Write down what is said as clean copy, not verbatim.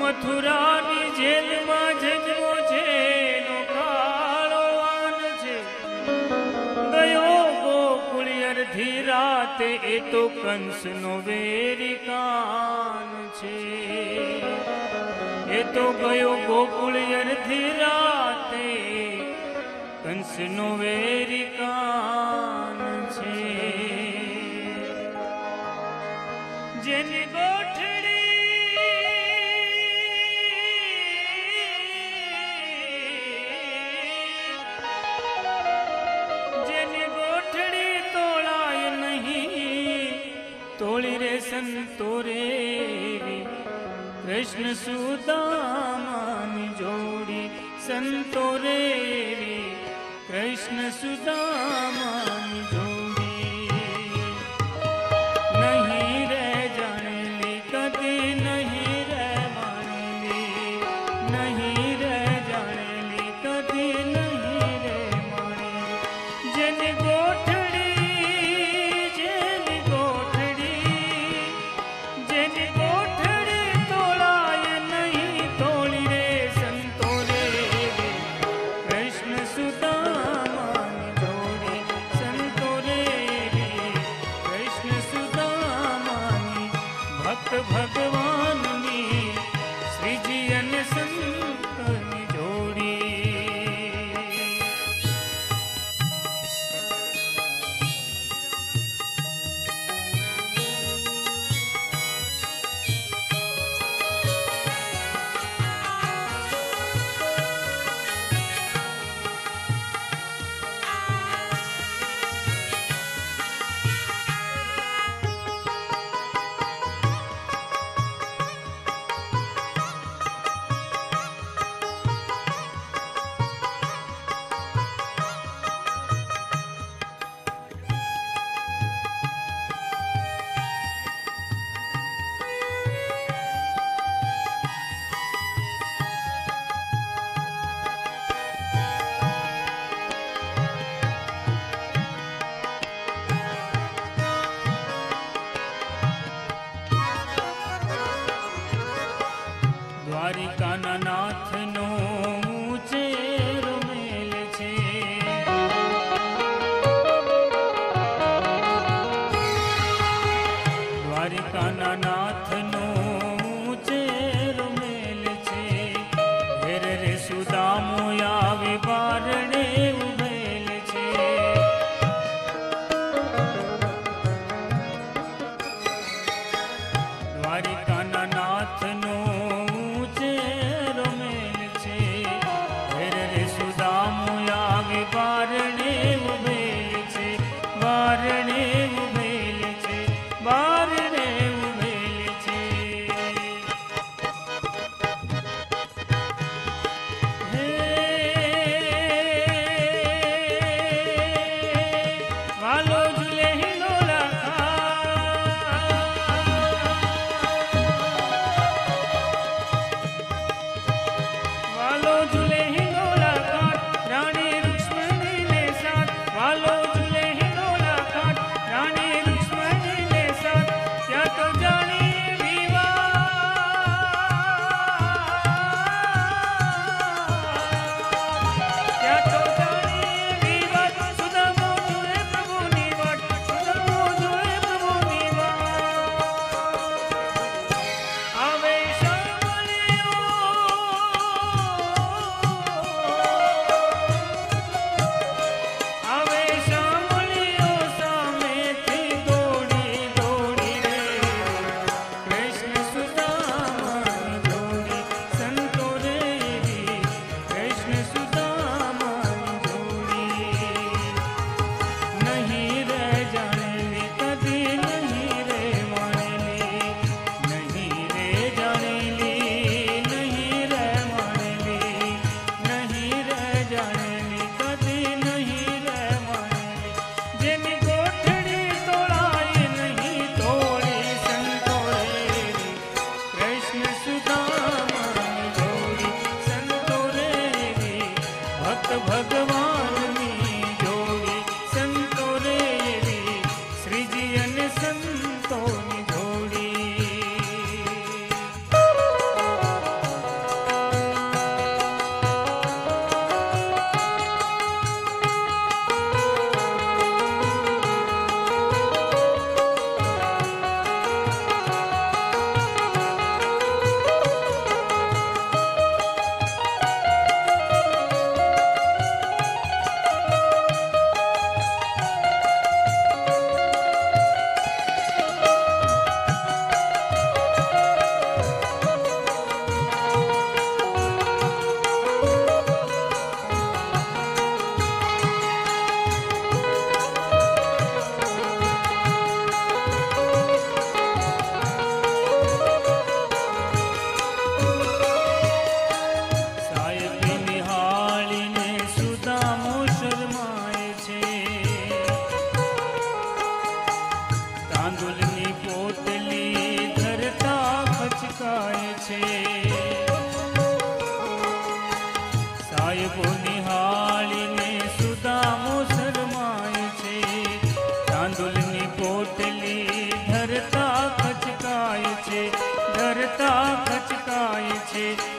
મથુરાની જેલમાં જન્મો છે એનો કાળો વાન છે. ગયો ગોકુળ અડધી રાતે એ તો કંસનો વેરી કાન છે. એ તો ગયો ગોકુળ અડધી રાતે કંસનો વેરી કાન છે. જેની ગોઠડી તોળાય નહીં તોળી રે સંતો રે કૃષ્ણ સુદામાની જોડી. સંતો રે કૃષ્ણ સુદામાની જોડી. નહીં રે જાણેલી કદી નહીં રે માણેલી. નહીં રે જાણેલી કદી નહીં રે માણેલી. જેની ગોઠડી જેની ગોઠડી જેની ગોઠડી તોળાય નહીં તોળી રે સંતો રે કૃષ્ણ સુદામાની જોડી. સંતો રે કૃષ્ણ સુદામાની ભક્ત ભગવાનની શ્રીજી અને સંતની જોડી. દ્વારિકાના નાથનો ઉચેરો મેલ છે. દ્વારિકાના નાથનો ઉચેરો મેલ છે. ઘેર રે સુદામો આવે બારણે ઉભેલ છે. દ્વારિકાના નાથનો ઉચેરો મેલ ખચકાય છે. સાહેબો નિહાળીને સુદામો શરમાય છે. તાંદુલની પોટલી ધરતા ખચકાય છે, ધરતા ખચકાય છે.